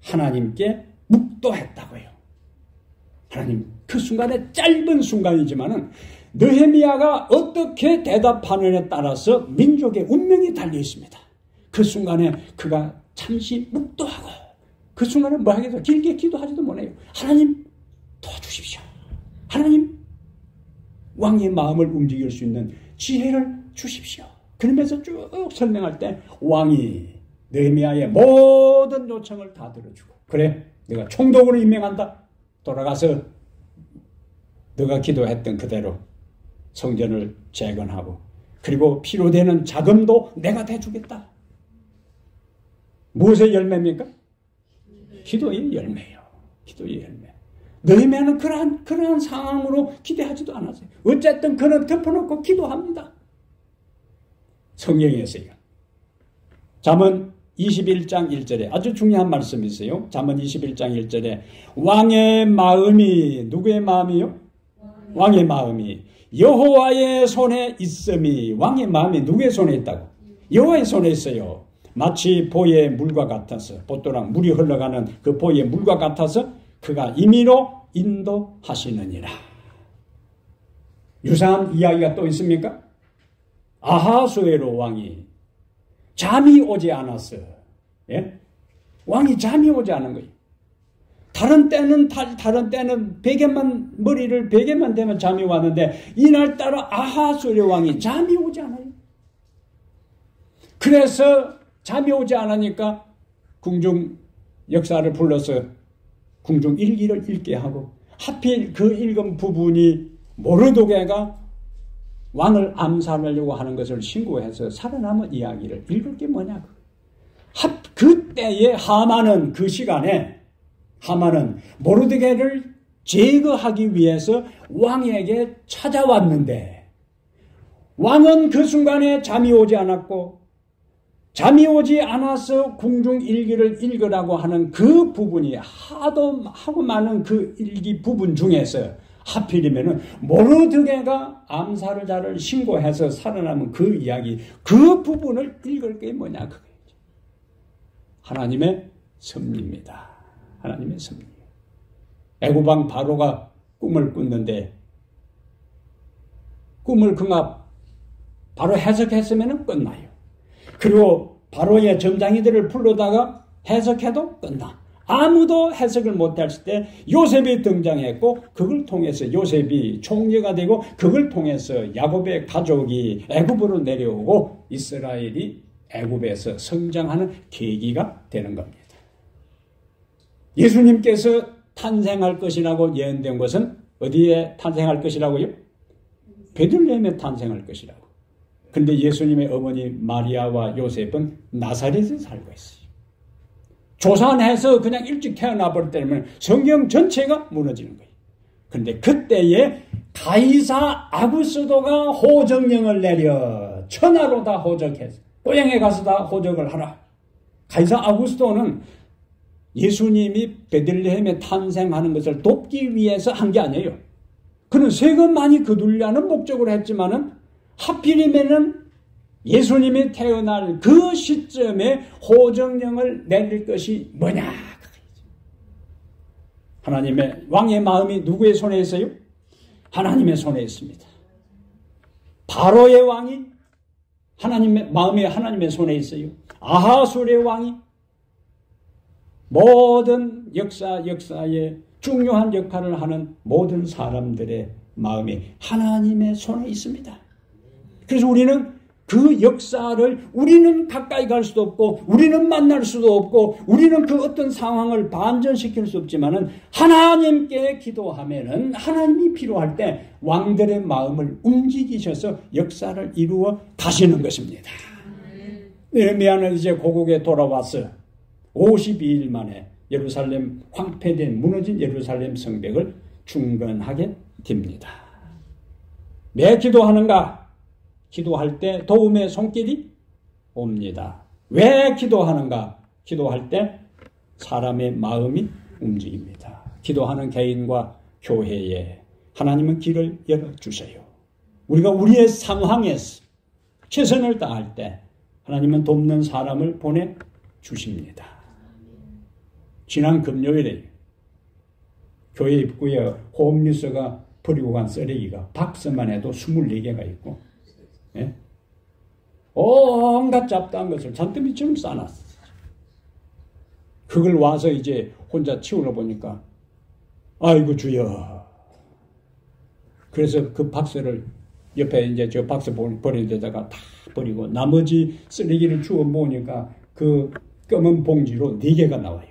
하나님께 묵도했다고요. 하나님, 그 순간에 짧은 순간이지만은 느헤미야가 어떻게 대답하느냐에 따라서 민족의 운명이 달려 있습니다. 그 순간에 그가 잠시 묵도하고 그 순간에 뭐 하겠어? 길게 기도하지도 못해요. 하나님 도와주십시오. 하나님 왕의 마음을 움직일 수 있는 지혜를 주십시오. 그러면서 쭉 설명할 때 왕이 느헤미야의 모든 요청을 다 들어주고 그래 내가 총독으로 임명한다. 돌아가서 너가 기도했던 그대로 성전을 재건하고 그리고 필요되는 자금도 내가 대주겠다. 무엇의 열매입니까? 기도의 열매요. 기도의 열매. 너희면은 그러한 상황으로 기대하지도 않았어요. 어쨌든 그는 덮어놓고 기도합니다. 성경에서요. 잠언 21장 1절에 아주 중요한 말씀이 있어요. 잠언 21장 1절에 왕의 마음이 누구의 마음이요? 왕의 마음이 여호와의 손에 있음이. 왕의 마음이 누구의 손에 있다고? 여호와의 손에 있어요. 마치 보의 물과 같아서, 보토랑 물이 흘러가는 그 보의 물과 같아서 그가 임의로 인도하시느니라. 유사한 이야기가 또 있습니까? 아하수에로 왕이 잠이 오지 않았어. 예? 왕이 잠이 오지 않은 거예요. 다른 때는 머리를 베개만 대면 잠이 왔는데 이날따라 아하수에로 왕이 잠이 오지 않아요. 그래서 잠이 오지 않으니까 궁중 역사를 불러서 궁중 일기를 읽게 하고, 하필 그 읽은 부분이 모르도게가 왕을 암살하려고 하는 것을 신고해서 살아남은 이야기를 읽을 게 뭐냐. 그때에 하만은, 그 시간에 하만은 모르드게를 제거하기 위해서 왕에게 찾아왔는데, 왕은 그 순간에 잠이 오지 않았고, 잠이 오지 않아서 궁중 일기를 읽으라고 하는 그 부분이 하고 많은 그 일기 부분 중에서 하필이면은 모르드게가 암살자를 신고해서 살아남은 그 이야기, 그 부분을 읽을 게 뭐냐 그거죠. 하나님의 섭리입니다. 하나님의 섭리. 애굽왕 바로가 꿈을 꿨는데 꿈을 그가 바로 해석했으면 끝나요. 그리고 바로의 점장이들을 불러다가 해석해도 끝나. 아무도 해석을 못했을 때 요셉이 등장했고, 그걸 통해서 요셉이 총리가 되고, 그걸 통해서 야곱의 가족이 애굽으로 내려오고 이스라엘이 애굽에서 성장하는 계기가 되는 겁니다. 예수님께서 탄생할 것이라고 예언된 것은 어디에 탄생할 것이라고요? 베들레헴에 탄생할 것이라고. 근데 예수님의 어머니 마리아와 요셉은 나사렛에 살고 있어요. 조산해서 그냥 일찍 태어나 버릴 때면 성경 전체가 무너지는 거예요. 그런데 그때에 가이사 아구스도가 호적령을 내려 천하로 다 호적해서 고향에 가서 다 호적을 하라. 가이사 아구스도는 예수님이 베들레헴에 탄생하는 것을 돕기 위해서 한 게 아니에요. 그는 세금 많이 거둘려는 목적으로 했지만은 하필이면은 예수님이 태어날 그 시점에 호정령을 내릴 것이 뭐냐? 하나님의 왕의 마음이 누구의 손에 있어요? 하나님의 손에 있습니다. 바로의 왕이 하나님의 마음이 하나님의 손에 있어요. 아하술의 왕이 모든 역사에 중요한 역할을 하는 모든 사람들의 마음이 하나님의 손에 있습니다. 그래서 우리는 그 역사를 우리는 가까이 갈 수도 없고 우리는 만날 수도 없고 우리는 그 어떤 상황을 반전시킬 수 없지만은 하나님께 기도하면은 하나님이 필요할 때 왕들의 마음을 움직이셔서 역사를 이루어 가시는 것입니다. 느헤미야는 이제 고국에 돌아와서 52일 만에 예루살렘 황폐된 무너진 예루살렘 성벽을 중건하게 됩니다. 왜 기도하는가? 기도할 때 도움의 손길이 옵니다. 왜 기도하는가? 기도할 때 사람의 마음이 움직입니다. 기도하는 개인과 교회에 하나님은 길을 열어주세요. 우리가 우리의 상황에서 최선을 다할 때 하나님은 돕는 사람을 보내주십니다. 지난 금요일에 교회 입구에 홈리스가 버리고 간 쓰레기가 박스만 해도 24개가 있고, 예? 온갖 잡다한 것을 잔더미처럼 싸놨어. 그걸 와서 이제 혼자 치우러 보니까 아이고 주여. 그래서 그 박스를 옆에 이제 저 박스 버리는 데다가 다 버리고 나머지 쓰레기를 주워 모으니까 그 검은 봉지로 4개가 나와요.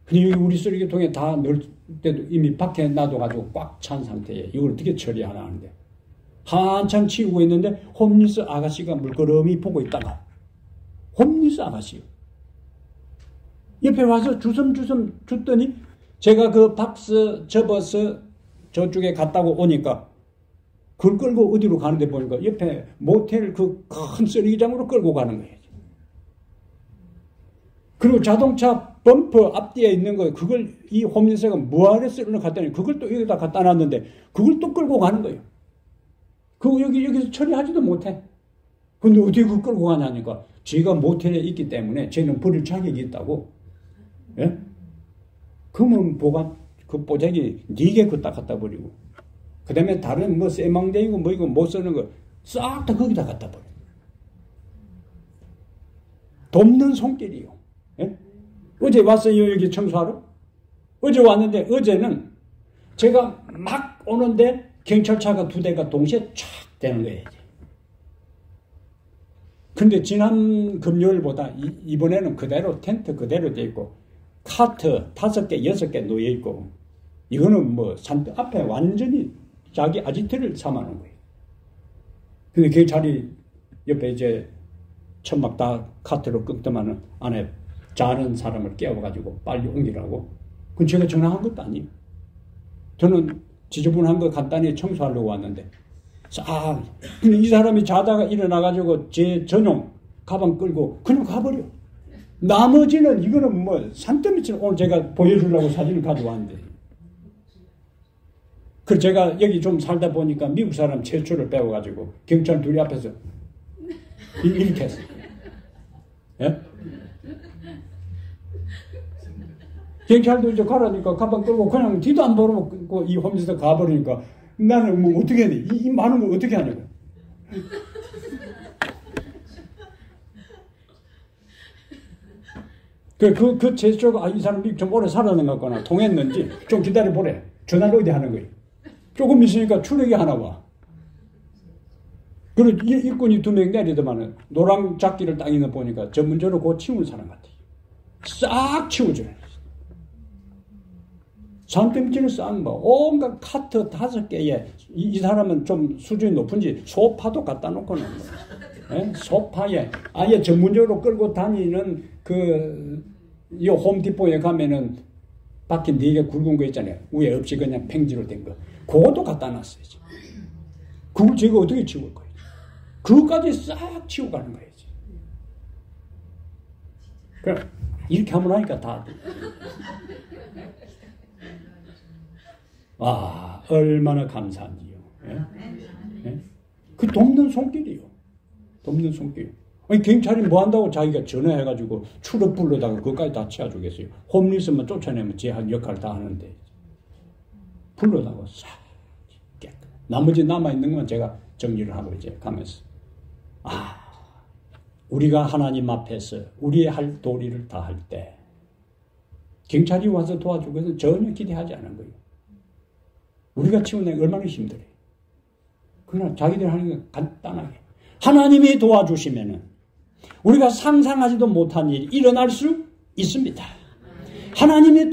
근데 우리 쓰레기통에 다 넣을 때도 이미 밖에 놔둬가지고 꽉 찬 상태에 이걸 어떻게 처리하나 하는데 한참 치우고 있는데 홈리스 아가씨가 물끄러미 보고 있다가 홈리스 아가씨요. 옆에 와서 주섬주섬 줬더니 제가 그 박스 접어서 저쪽에 갔다고 오니까 그걸 끌고 어디로 가는데 보니까 옆에 모텔 그 큰 쓰레기장으로 끌고 가는 거예요. 그리고 자동차 범퍼 앞뒤에 있는 거 그걸 이 홈리스가 뭐하러 쓰러 갔더니 그걸 또 여기다 갖다 놨는데 그걸 또 끌고 가는 거예요. 그거 여기서 처리하지도 못해. 근데 어떻게 그걸 끌고 가냐니까 지가 모텔에 있기 때문에 쟤는 버릴 자격이 있다고. 예? 그러면 그 뽀짝이 니게 그딱 갖다 버리고 그 다음에 다른 뭐 쇠망대이고 뭐 이거 못 쓰는 거 싹 다 거기다 갖다 버려. 돕는 손길이요. 예? 어제 왔어요 여기 청소하러? 어제 왔는데 어제는 제가 막 오는데 경찰차가 2대가 동시에 촥 되는 거예요. 근데 지난 금요일보다 이번에는 그대로 텐트 그대로 돼 있고 카트 5개, 6개 놓여 있고 이거는 뭐 산뜻 앞에 완전히 자기 아지트를 삼아놓은 거예요. 근데 경찰이 옆에 이제 천막 다 카트로 끊더만은 안에 자는 사람을 깨워가지고 빨리 옮기라고. 그건 제가 전화한 것도 아니에요. 저는 지저분한 거 간단히 청소하려고 왔는데 근데 이 사람이 자다가 일어나가지고 제 전용 가방 끌고 그냥 가버려. 나머지는 이거는 뭐 산더미처럼 오늘 제가 보여주려고 사진을 가져왔는데 그래서 제가 여기 좀 살다 보니까 미국 사람 최초를 배워가지고 경찰 둘이 앞에서 이렇게 했어요. 예? 경찰도 이제 가라니까 가방 끌고 그냥 뒤도 안 보고 이 홈리스 가버리니까 나는 뭐 어떻게 해야 돼? 이 많은 걸 어떻게 하냐고. 그 제스처가 이 사람이 좀 오래 살아난 것 같거나 통했는지 좀 기다려보래. 전화를 어디 하는 거예요. 조금 있으니까 추락이 하나 와. 그리고 일꾼이 2명 내리더만은 노랑 잡기를 딱 있는 보니까 전문적으로 그거 치우는 사람 같아요. 싹 치워줘요. 산더미처럼 싼 거, 온갖 카트 5개에 이 사람은 좀 수준이 높은지 소파도 갖다 놓고는 예? 소파에 아예 전문적으로 끌고 다니는 이 홈디포에 가면은 밖에 4개 굵은 거 있잖아요. 위에 없이 그냥 팽지로 된 거. 그것도 갖다 놨어요. 그걸 제가 어떻게 치울 거예요? 그것까지 싹 치우고 가는 거예요. 그럼 이렇게 하면 하니까 다. 와, 얼마나 감사한지요. 예? 예? 그 돕는 손길이요. 돕는 손길. 아니, 경찰이 뭐 한다고 자기가 전화해가지고 추력 불러다가 그것까지 다 치워주겠어요. 홈리스만 쫓아내면 제 역할을 다 하는데. 불러다가 싹 깨끗. 나머지 남아있는 건 제가 정리를 하고 이제 가면서. 우리가 하나님 앞에서 우리의 할 도리를 다 할 때, 경찰이 와서 도와주고 해서 전혀 기대하지 않은 거예요. 우리가 치우는 얼마나 힘들어요. 그러나 자기들 하는 건 간단하게. 하나님이 도와주시면은 우리가 상상하지도 못한 일이 일어날 수 있습니다. 하나님이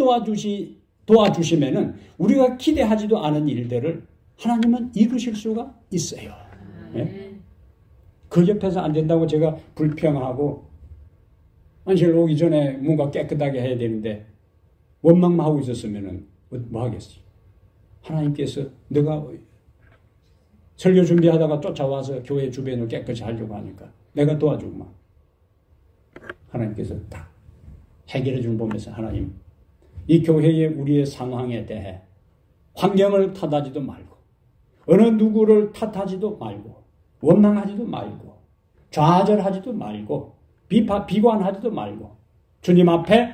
도와주시면은 우리가 기대하지도 않은 일들을 하나님은 이루실 수가 있어요. 네? 그 옆에서 안 된다고 제가 불평하고 안실 오기 전에 뭔가 깨끗하게 해야 되는데 원망만 하고 있었으면은 뭐 하겠어요. 하나님께서 내가 설교 준비하다가 쫓아와서 교회 주변을 깨끗이 하려고 하니까 내가 도와주구만. 하나님께서 딱 해결해 주는 보면서 하나님, 이 교회의 우리의 상황에 대해 환경을 탓하지도 말고 어느 누구를 탓하지도 말고 원망하지도 말고 좌절하지도 말고 비관하지도 말고 주님 앞에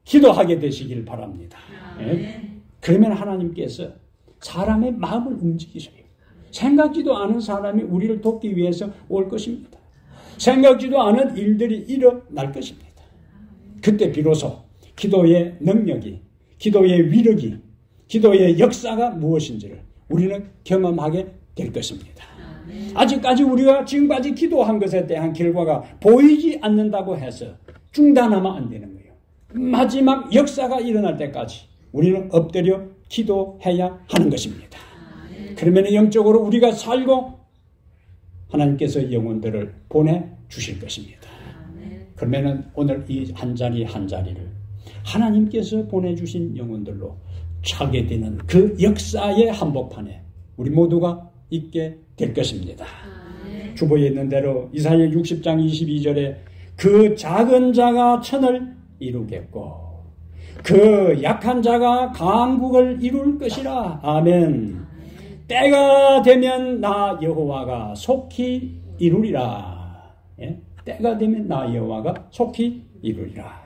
기도하게 되시길 바랍니다. 네? 그러면 하나님께서 사람의 마음을 움직이셔요. 생각지도 않은 사람이 우리를 돕기 위해서 올 것입니다. 생각지도 않은 일들이 일어날 것입니다. 그때 비로소 기도의 능력이, 기도의 위력이, 기도의 역사가 무엇인지를 우리는 경험하게 될 것입니다. 아직까지 우리가 지금까지 기도한 것에 대한 결과가 보이지 않는다고 해서 중단하면 안 되는 거예요. 마지막 역사가 일어날 때까지 우리는 엎드려 기도해야 하는 것입니다. 그러면 영적으로 우리가 살고 하나님께서 영혼들을 보내주실 것입니다. 그러면 오늘 이 한 자리 한 자리를 하나님께서 보내주신 영혼들로 차게 되는 그 역사의 한복판에 우리 모두가 있게 될 것입니다. 주보에 있는 대로 이사야 60장 22절에 그 작은 자가 천을 이루겠고 그 약한 자가 강국을 이룰 것이라. 아멘. 때가 되면 나 여호와가 속히 이루리라. 예? 때가 되면 나 여호와가 속히 이루리라.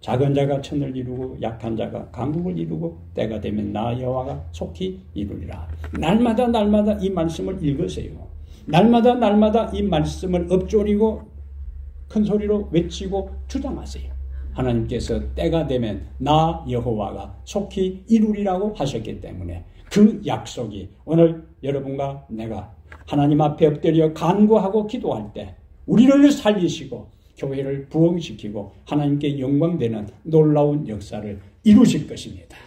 작은 자가 천을 이루고 약한 자가 강국을 이루고 때가 되면 나 여호와가 속히 이루리라. 날마다 날마다 이 말씀을 읽으세요. 날마다 이 말씀을 읊조리고 큰 소리로 외치고 주장하세요. 하나님께서 때가 되면 나 여호와가 속히 이루리라고 하셨기 때문에 그 약속이 오늘 여러분과 내가 하나님 앞에 엎드려 간구하고 기도할 때 우리를 살리시고 교회를 부흥시키고 하나님께 영광되는 놀라운 역사를 이루실 것입니다.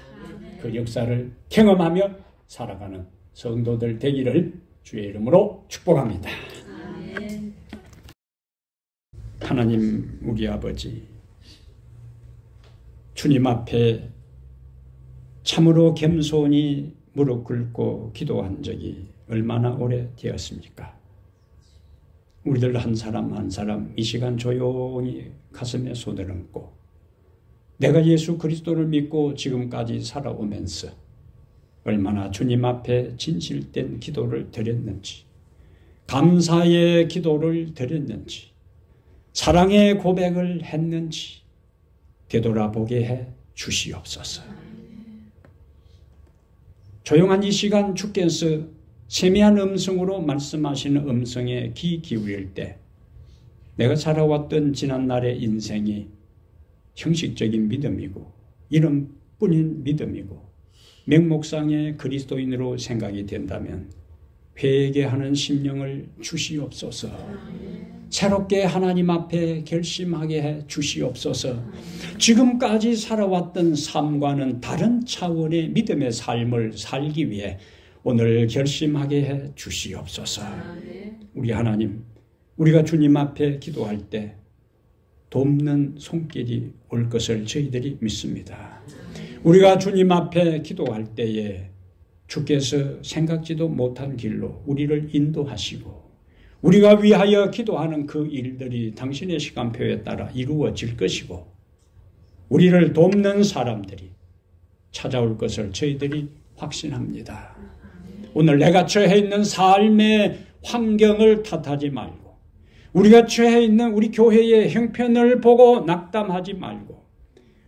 그 역사를 경험하며 살아가는 성도들 되기를 주의 이름으로 축복합니다. 하나님 우리 아버지, 주님 앞에 참으로 겸손히 무릎 꿇고 기도한 적이 얼마나 오래되었습니까? 우리들 한 사람 한 사람 이 시간 조용히 가슴에 손을 얹고 내가 예수 그리스도를 믿고 지금까지 살아오면서 얼마나 주님 앞에 진실된 기도를 드렸는지, 감사의 기도를 드렸는지, 사랑의 고백을 했는지 되돌아보게 해 주시옵소서. 조용한 이 시간 주께서 세미한 음성으로 말씀하시는 음성에 귀 기울일 때 내가 살아왔던 지난날의 인생이 형식적인 믿음이고 이름뿐인 믿음이고 명목상의 그리스도인으로 생각이 된다면 회개하는 심령을 주시옵소서. 새롭게 하나님 앞에 결심하게 해 주시옵소서. 지금까지 살아왔던 삶과는 다른 차원의 믿음의 삶을 살기 위해 오늘 결심하게 해 주시옵소서. 우리 하나님, 우리가 주님 앞에 기도할 때 돕는 손길이 올 것을 저희들이 믿습니다. 우리가 주님 앞에 기도할 때에 주께서 생각지도 못한 길로 우리를 인도하시고 우리가 위하여 기도하는 그 일들이 당신의 시간표에 따라 이루어질 것이고 우리를 돕는 사람들이 찾아올 것을 저희들이 확신합니다. 오늘 내가 처해 있는 삶의 환경을 탓하지 말고 우리가 처해 있는 우리 교회의 형편을 보고 낙담하지 말고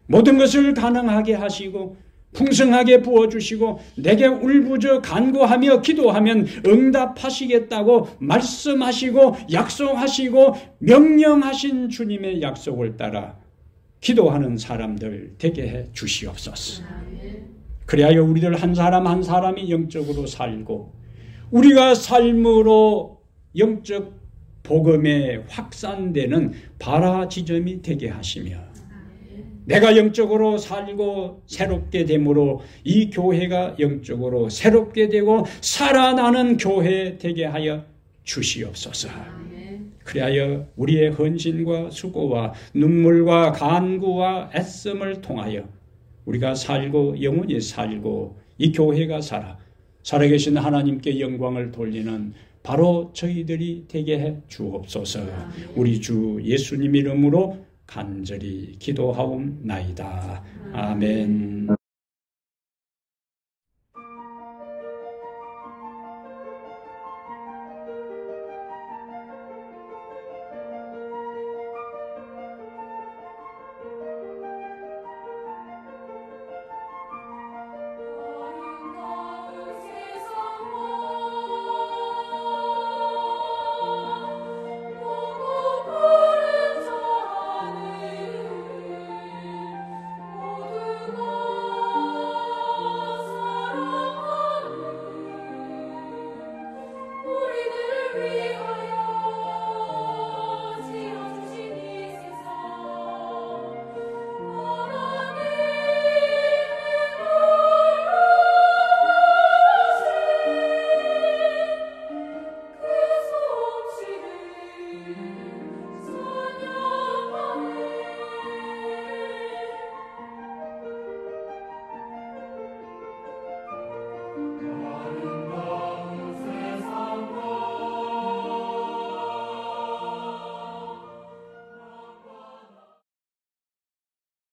모든 것을 가능하게 하시고 풍성하게 부어주시고 내게 울부짖어 간구하며 기도하면 응답하시겠다고 말씀하시고 약속하시고 명령하신 주님의 약속을 따라 기도하는 사람들 되게 해 주시옵소서. 그리하여 우리들 한 사람 한 사람이 영적으로 살고 우리가 삶으로 영적 복음에 확산되는 발화지점이 되게 하시며 내가 영적으로 살고 새롭게 됨으로 이 교회가 영적으로 새롭게 되고 살아나는 교회 되게 하여 주시옵소서. 그리하여 우리의 헌신과 수고와 눈물과 간구와 애씀을 통하여 우리가 살고 영원히 살고 이 교회가 살아계신 하나님께 영광을 돌리는 바로 저희들이 되게 해 주옵소서. 우리 주 예수님 이름으로 간절히 기도하옵나이다. 아멘.